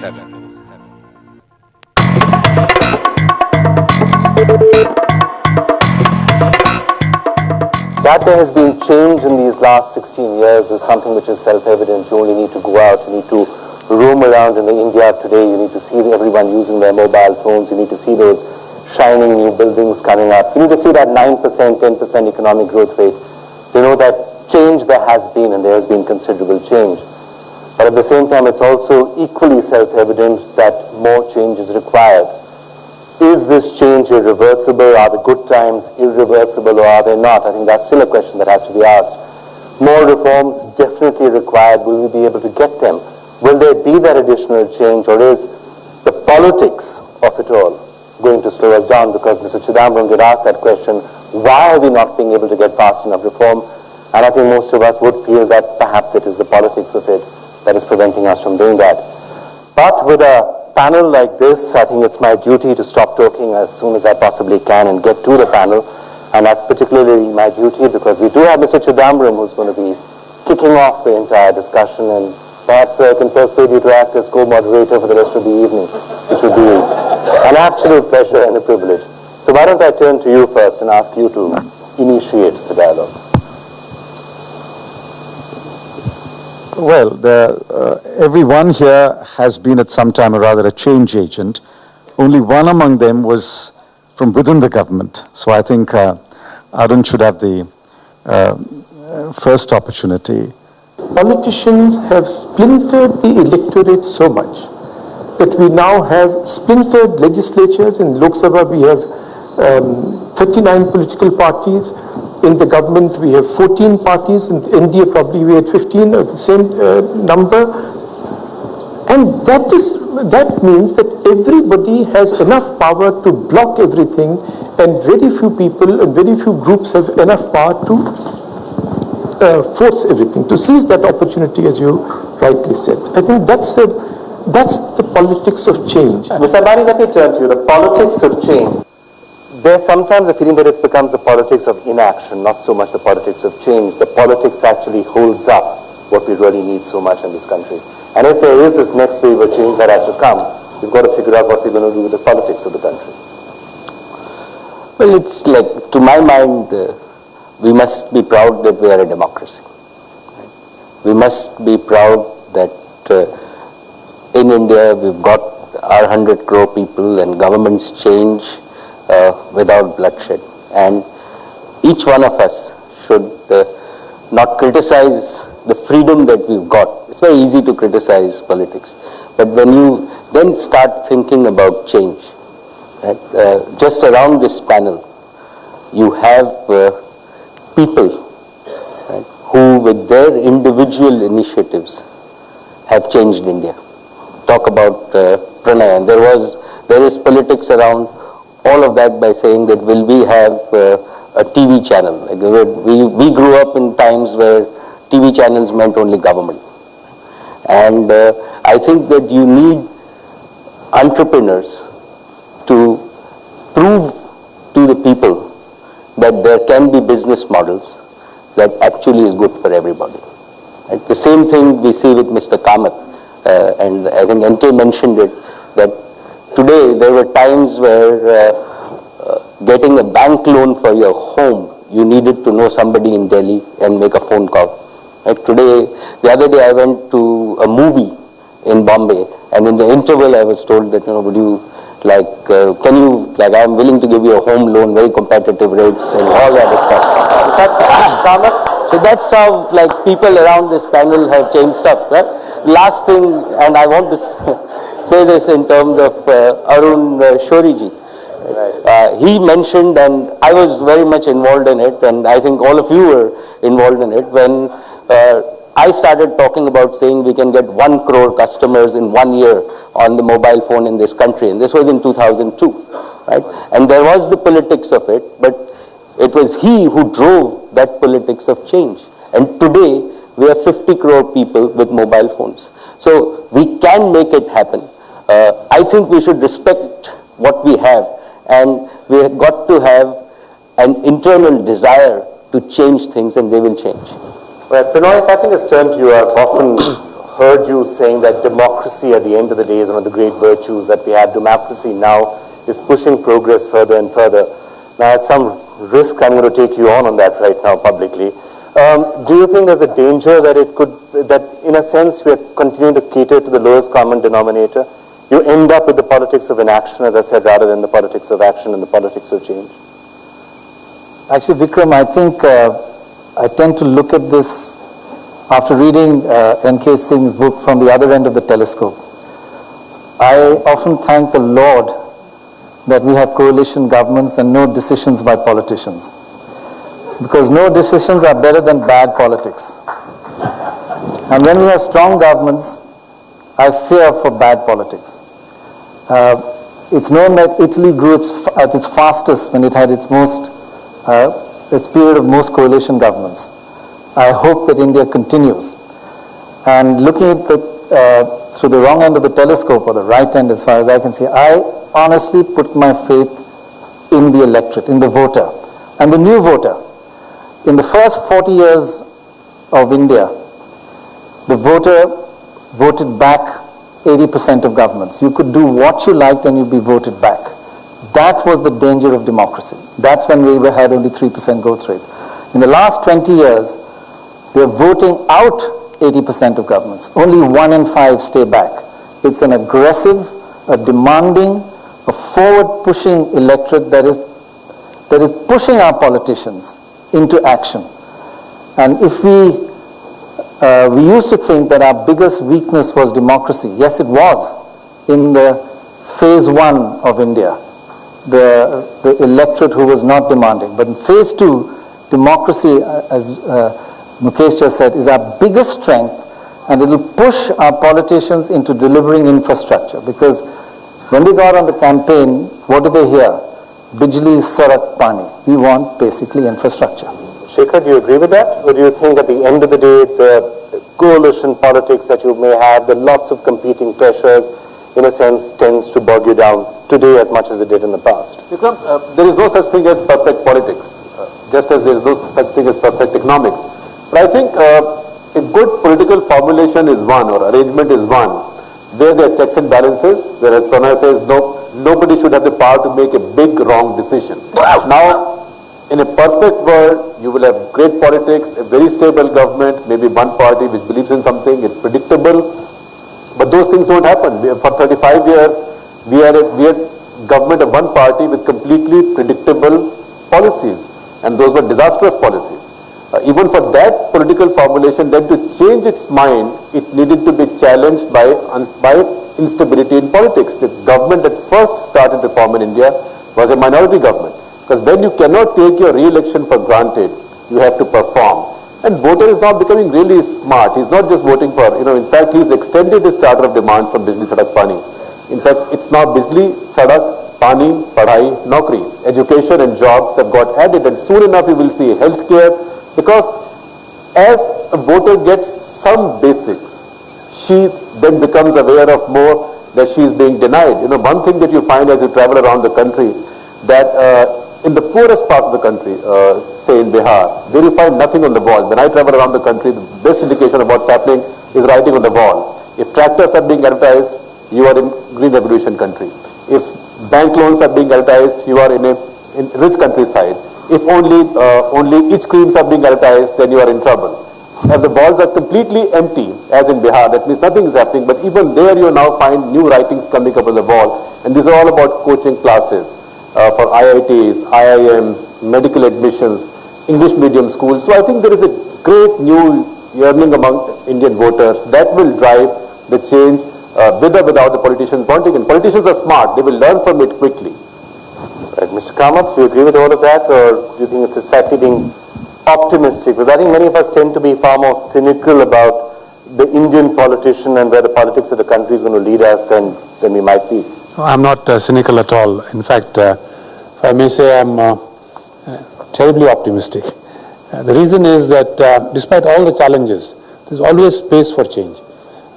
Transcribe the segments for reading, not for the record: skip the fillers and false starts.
That there has been change in these last 16 years is something which is self-evident. You only need to go out, you need to roam around in India today, you need to see everyone using their mobile phones, you need to see those shining new buildings coming up, you need to see that 9%, 10% economic growth rate. You know that change there has been, and there has been considerable change. But at the same time, it's also equally self-evident that more change is required. Is this change irreversible? Are the good times irreversible, or are they not? I think that's still a question that has to be asked. More reforms definitely required. Will we be able to get them? Will there be that additional change, or is the politics of it all going to slow us down? Because Mr. Chidambaram did ask that question, why are we not being able to get fast enough reform? And I think most of us would feel that perhaps it is the politics of it that is preventing us from doing that. But with a panel like this, I think it's my duty to stop talking as soon as I possibly can and get to the panel. And that's particularly my duty because we do have Mr. Chidambaram who's going to be kicking off the entire discussion, and perhaps I can persuade you to act as co-moderator for the rest of the evening, which would be an absolute pleasure and a privilege. So why don't I turn to you first and ask you to initiate the dialogue. Well, everyone here has been at some time or rather a change agent. Only one among them was from within the government. So I think Arun should have the first opportunity. Politicians have splintered the electorate so much that we now have splintered legislatures. In Lok Sabha we have 39 political parties. In the government we have 14 parties. In India probably we had 15 or the same number. And that means that everybody has enough power to block everything, and very few people and very few groups have enough power to force everything, to seize that opportunity, as you rightly said. I think that's the politics of change. Mr. Ambani, let me turn to you. The politics of change. There's sometimes a feeling that it becomes the politics of inaction, not so much the politics of change. The politics actually holds up what we really need so much in this country. And if there is this next wave of change that has to come, we've got to figure out what we're going to do with the politics of the country. Well, it's like, to my mind, we must be proud that we are a democracy. We must be proud that in India we've got our 100 crore people and governments change without bloodshed. And each one of us should not criticize the freedom that we've got. It's very easy to criticize politics. But when you then start thinking about change, right, just around this panel, you have people, right, who with their individual initiatives have changed India. Talk about Pranay, and there is politics around all of that by saying that will we have a TV channel. Like we grew up in times where TV channels meant only government. And I think that you need entrepreneurs to prove to the people that there can be business models that actually is good for everybody. And the same thing we see with Mr. Kamath, and I think NK mentioned it, that today there were times where getting a bank loan for your home, you needed to know somebody in Delhi and make a phone call. Right? Today, the other day I went to a movie in Bombay, and in the interval I was told that, would you I'm willing to give you a home loan, very competitive rates and all that stuff. So that's how people around this panel have changed stuff. Right? Last thing, and I want to say this in terms of Arun Shoriji. He mentioned, and I was very much involved in it, and I think all of you were involved in it, when I started talking about saying we can get 1 crore customers in 1 year on the mobile phone in this country, and this was in 2002, right? And there was the politics of it, but it was he who drove that politics of change. And today, we have 50 crore people with mobile phones. So we can make it happen. I think we should respect what we have, and we have got to have an internal desire to change things, and they will change. Well, Pranay, if I can just turn to you, I've often heard you saying that democracy at the end of the day is one of the great virtues that we have. Democracy now is pushing progress further and further. Now, at some risk, I'm going to take you on that right now publicly. Do you think there's a danger that it could, that in a sense we are continuing to cater to the lowest common denominator? You end up with the politics of inaction, as I said, rather than the politics of action and the politics of change? Actually, Vikram, I think I tend to look at this after reading N.K. Singh's book From the Other End of the Telescope. I often thank the Lord that we have coalition governments and no decisions by politicians. Because no decisions are better than bad politics. And when we have strong governments, I fear for bad politics. It's known that Italy grew at its fastest when it had its period of most coalition governments. I hope that India continues. And looking at through the wrong end of the telescope, or the right end as far as I can see, I honestly put my faith in the electorate, in the voter, and the new voter. In the first 40 years of India, the voter voted back 80% of governments. You could do what you liked and you'd be voted back. That was the danger of democracy. That's when we had only 3% growth rate. In the last 20 years, they're voting out 80% of governments. Only 1 in 5 stay back. It's an aggressive, a demanding, a forward-pushing electorate that is pushing our politicians into action. And if we used to think that our biggest weakness was democracy. Yes, it was in the phase 1 of India, the electorate who was not demanding. But in phase 2, democracy, as Mukesh just said, is our biggest strength, and it will push our politicians into delivering infrastructure. Because when they got on the campaign, what do they hear? Bijli, sarak, pani. We want basically infrastructure. Shekhar, do you agree with that? Or do you think at the end of the day, the coalition politics that you may have, the lots of competing pressures, in a sense, tends to bog you down today as much as it did in the past? Vikram, there is no such thing as perfect politics, just as there is no such thing as perfect economics. But I think a good political formulation is one, or arrangement is one, where there are checks and balances, whereas Pranay says nobody should have the power to make a big wrong decision. Now, in a perfect world, you will have great politics, a very stable government, maybe one party which believes in something, it's predictable. But those things don't happen. For 35 years, we are government of one party with completely predictable policies. And those were disastrous policies. Even for that political formulation, then to change its mind, it needed to be challenged by instability in politics. The government that first started reform in India was a minority government. Because when you cannot take your re-election for granted, you have to perform. And voter is now becoming really smart. He's not just voting for, in fact, he's extended his charter of demands from Bijli, Sadak, Pani. In fact, it's now Bijli, Sadak, Pani, Padhai, Naukri. Education and jobs have got added, and soon enough you will see healthcare, because as a voter gets some basics, she then becomes aware of more that she is being denied. One thing that you find as you travel around the country, that in the poorest parts of the country, say in Bihar, there you find nothing on the wall. When I travel around the country, the best indication of what's happening is writing on the wall. If tractors are being advertised, you are in green revolution country. If bank loans are being advertised, you are in rich countryside. If only each creams are being advertised, then you are in trouble. If the balls are completely empty, as in Bihar, that means nothing is happening. But even there you now find new writings coming up on the wall. And these are all about coaching classes for IITs, IIMs, medical admissions, English medium schools. So I think there is a great new yearning among Indian voters that will drive the change with or without the politicians wanting. And politicians are smart. They will learn from it quickly. Right. Mr. Kamath, do you agree with all of that, or do you think it's exactly being optimistic? Because I think many of us tend to be far more cynical about the Indian politician and where the politics of the country is going to lead us than we might be. I'm not cynical at all. In fact, if I may say, I'm terribly optimistic. The reason is that despite all the challenges, there's always space for change.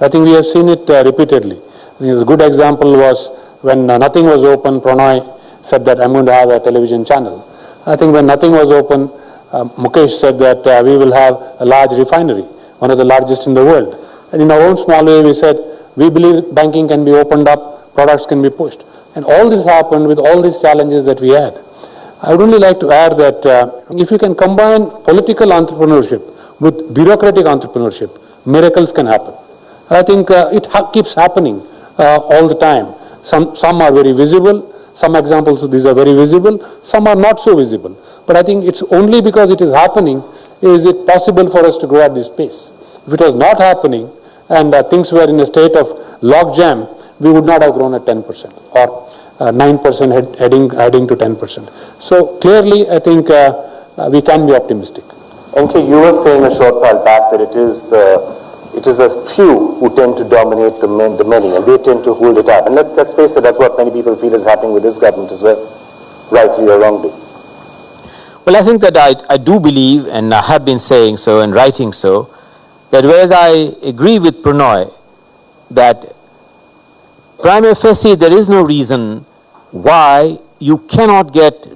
I think we have seen it repeatedly. A good example was when nothing was open, Pranay said that I'm going to have a television channel. I think when nothing was open, Mukesh said that we will have a large refinery, one of the largest in the world. And in our own small way, we said, we believe banking can be opened up, products can be pushed. And all this happened with all these challenges that we had. I would only like to add that if you can combine political entrepreneurship with bureaucratic entrepreneurship, miracles can happen. I think it keeps happening all the time. Some are very visible. Some examples of these are very visible. Some are not so visible. But I think it's only because it is happening is it possible for us to grow at this pace. If it was not happening and things were in a state of logjam, we would not have grown at 10% or 9% heading to 10%. So clearly, I think we can be optimistic. NK, you were saying a short while back that it is the few who tend to dominate the many, and they tend to hold it up. And let's face it, that's what many people feel is happening with this government as well, rightly or wrongly. Well, I think that I do believe, and I have been saying so and writing so, that whereas I agree with Prannoy that prima facie there is no reason why you cannot get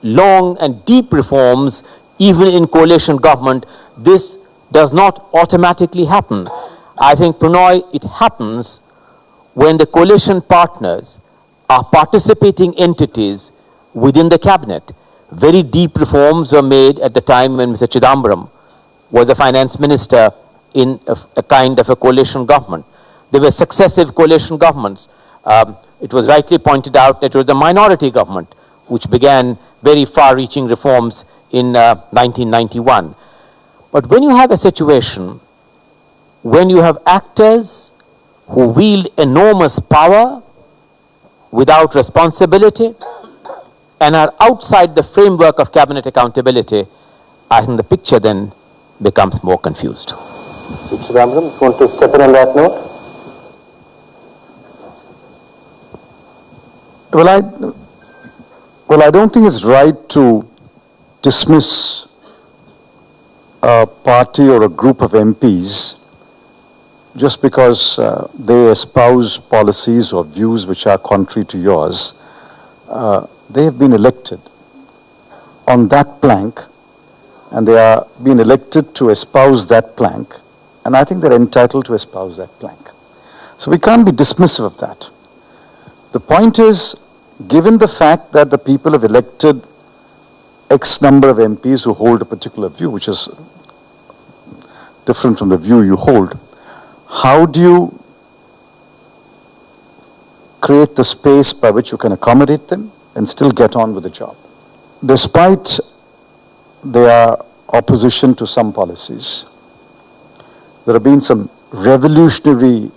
long and deep reforms even in coalition government, this does not automatically happen. I think, Prannoy, it happens when the coalition partners are participating entities within the cabinet. Very deep reforms were made at the time when Mr. Chidambaram was the finance minister in a kind of a coalition government. There were successive coalition governments. It was rightly pointed out that it was a minority government which began very far-reaching reforms in 1991. But when you have a situation, when you have actors who wield enormous power without responsibility and are outside the framework of cabinet accountability, I think the picture then becomes more confused. So, Chidambaram, you want to step in on that note? Well, I don't think it's right to dismiss a party or a group of MPs just because they espouse policies or views which are contrary to yours. They have been elected on that plank, and they are being elected to espouse that plank, and I think they're entitled to espouse that plank. So we can't be dismissive of that. The point is, given the fact that the people have elected X number of MPs who hold a particular view, which is different from the view you hold, how do you create the space by which you can accommodate them and still get on with the job? Despite their opposition to some policies, there have been some revolutionary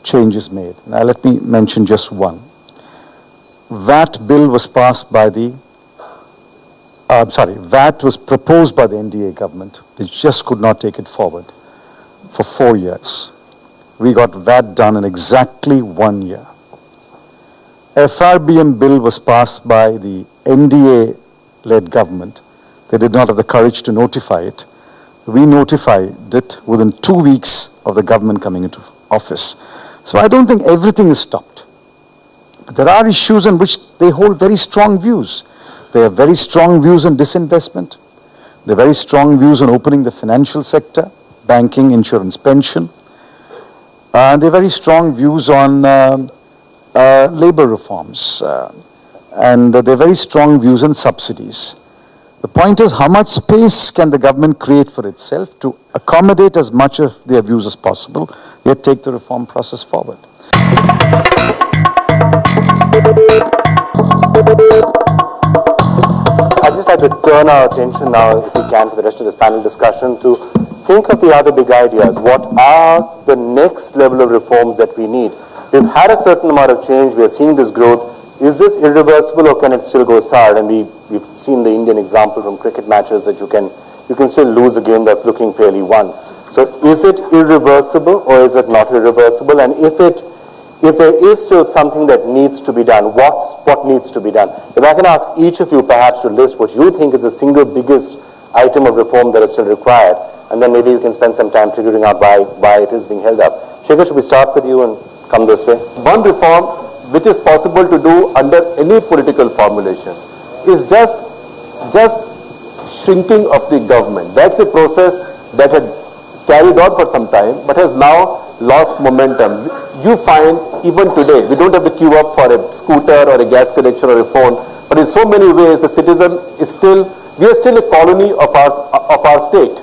changes made. Now let me mention just one. VAT bill was passed by the, VAT was proposed by the NDA government. They just could not take it forward for 4 years. We got VAT done in exactly 1 year. FRBM bill was passed by the NDA-led government. They did not have the courage to notify it. We notified it within 2 weeks of the government coming into office. So I don't think everything is stopped. But there are issues on which they hold very strong views. They have very strong views on disinvestment. They have very strong views on opening the financial sector, banking, insurance, pension. They have very strong views on labor reforms. And they have very strong views on subsidies. The point is, how much space can the government create for itself to accommodate as much of their views as possible, yet take the reform process forward? I'd just like to turn our attention now, if we can, for the rest of this panel discussion, to think of the other big ideas. What are the next level of reforms that we need? We've had a certain amount of change. We are seeing this growth. Is this irreversible, or can it still go sour? And we've seen the Indian example from cricket matches that you can still lose a game that's looking fairly won. So is it irreversible, or is it not irreversible? And if there is still something that needs to be done, what needs to be done? If I can ask each of you perhaps to list what you think is the single biggest item of reform that is still required, and then maybe you can spend some time figuring out why it is being held up. Shekhar, should we start with you and come this way? One reform which is possible to do under any political formulation is just shrinking of the government. That's a process that had carried on for some time, but has now lost momentum. You find even today, we don't have to queue up for a scooter or a gas connection or a phone, but in so many ways, the citizen is still, we are still a colony of our state.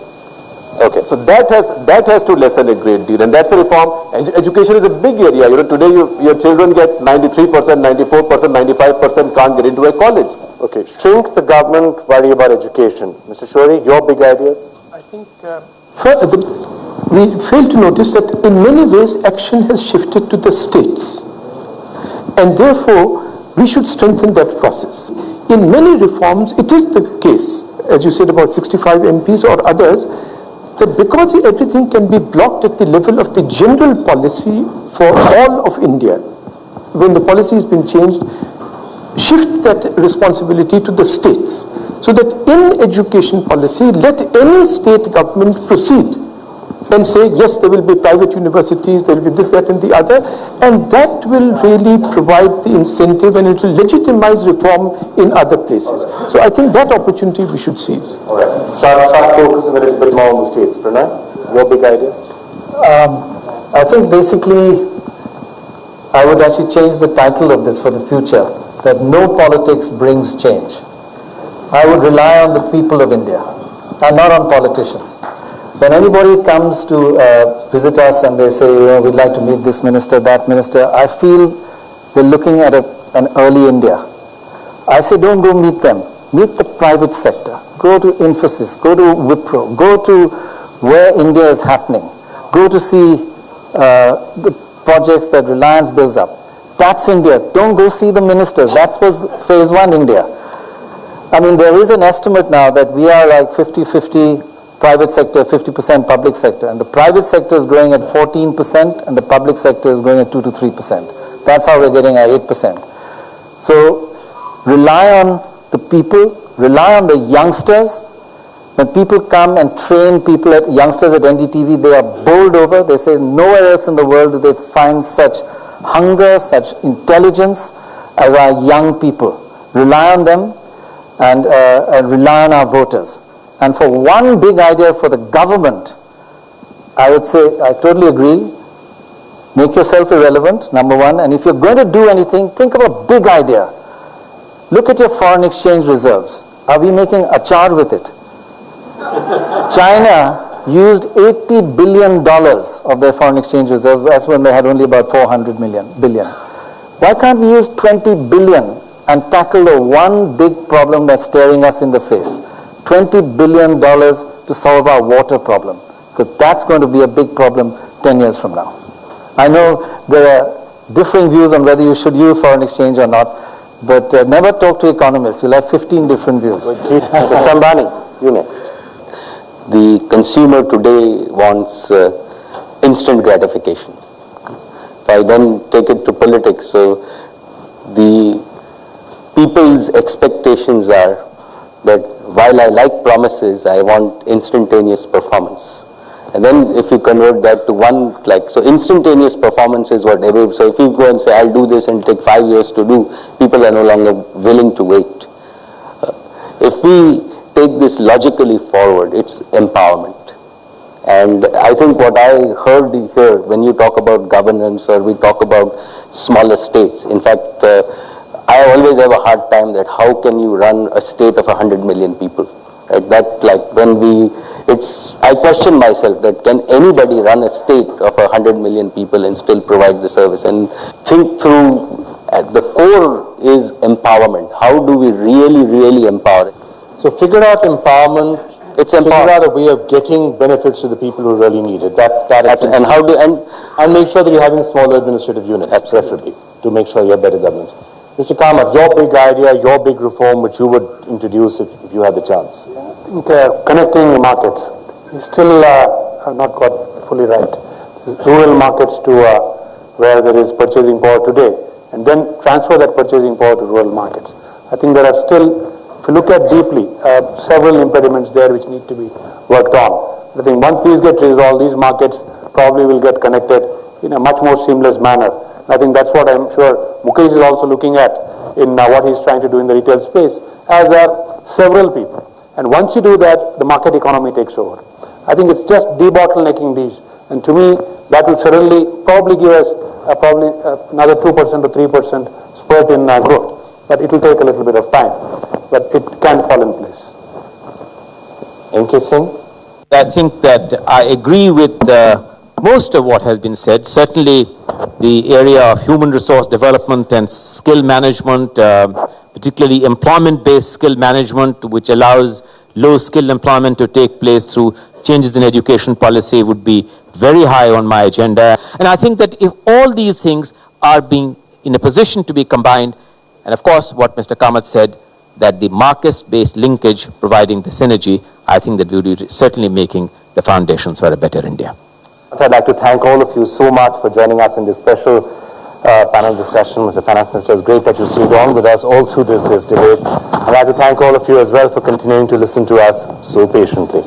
Okay, so that has to lessen a great deal, and that's a reform. Education is a big area. Today your children get 93%, 94%, 95% can't get into a college. Okay, shrink the government, worry about education. Mr. Shourie, your big ideas? I think we fail to notice that in many ways action has shifted to the states, and therefore we should strengthen that process. In many reforms, it is the case, as you said about 65 MPs or others, that because everything can be blocked at the level of the general policy for all of India, when the policy has been changed, shift that responsibility to the states, so that in education policy, let any state government proceed and say, yes, there will be private universities, there will be this, that, and the other, and that will really provide the incentive and it will legitimize reform in other places. So I think that opportunity we should seize. All right. Start focusing a little bit more on the states. Pranay, your big idea? I think basically I would actually change the title of this for the future, that no politics brings change. I would rely on the people of India and not on politicians. When anybody comes to visit us and they say, we'd like to meet this minister, that minister, I feel they're looking at an early India. I say, don't go meet them. Meet the private sector. Go to Infosys, go to Wipro, go to where India is happening. Go to see the projects that Reliance builds up. That's India. Don't go see the ministers. That was phase one India. I mean, there is an estimate now that we are like 50-50 private sector, 50% public sector. And the private sector is growing at 14% and the public sector is growing at 2 to 3%. That's how we're getting our 8%. So rely on the people, rely on the youngsters. When people come and train youngsters at NDTV, they are bowled over. They say nowhere else in the world do they find such hunger, such intelligence as our young people. Rely on them and rely on our voters. And for one big idea for the government, I would say, I totally agree, make yourself irrelevant, number one, and if you're going to do anything, think of a big idea. Look at your foreign exchange reserves. Are we making achar with it? China used $80 billion of their foreign exchange reserves. That's when they had only about 400 billion. Why can't we use 20 billion and tackle the one big problem that's staring us in the face? $20 billion to solve our water problem, because that's going to be a big problem 10 years from now. I know there are differing views on whether you should use foreign exchange or not, but never talk to economists. You'll have 15 different views. Mr. Ambani, you next. The consumer today wants instant gratification. If I then take it to politics, so the people's expectations are that while I like promises, I want instantaneous performance. And then if you convert that to one, so instantaneous performance is what every, so if you go and say, I'll do this and take 5 years to do, people are no longer willing to wait. If we take this logically forward, it's empowerment. And I think what I heard here, when you talk about governance or we talk about smaller states, in fact, I always have a hard time that how can you run a state of 100 million people, right? That I question myself that can anybody run a state of 100 million people and still provide the service? And think through, at the core is empowerment. How do we really empower it? So figure out empowerment. It's figure empowerment. out a way of getting benefits to the people who really need it. That is and how do and make sure that you're having smaller administrative units, preferably, to make sure you have better governance. Mr. Kamath, your big idea, your big reform, which you would introduce if you had the chance. I think connecting markets is still not got fully right. Rural markets to where there is purchasing power today, and then transfer that purchasing power to rural markets. I think there are still, if you look at deeply, several impediments there which need to be worked on. I think once these get resolved, these markets probably will get connected in a much more seamless manner. I think that's what I'm sure Mukesh is also looking at in what he's trying to do in the retail space, as are several people. And once you do that, the market economy takes over. I think it's just debottlenecking these. And to me, that will certainly probably give us another 2% or 3% spurt in growth. But it will take a little bit of time. But it can fall in place. M.K. Singh? I think that I agree with most of what has been said. Certainly the area of human resource development and skill management, particularly employment-based skill management, which allows low-skill employment to take place through changes in education policy, would be very high on my agenda. And I think that if all these things are being in a position to be combined, and of course what Mr. Kamath said, that the market-based linkage providing the synergy, I think that we will be certainly making the foundations for a better India. I'd like to thank all of you so much for joining us in this special panel discussion. Mr. Finance Minister, it's great that you stayed on with us all through this debate. I'd like to thank all of you as well for continuing to listen to us so patiently.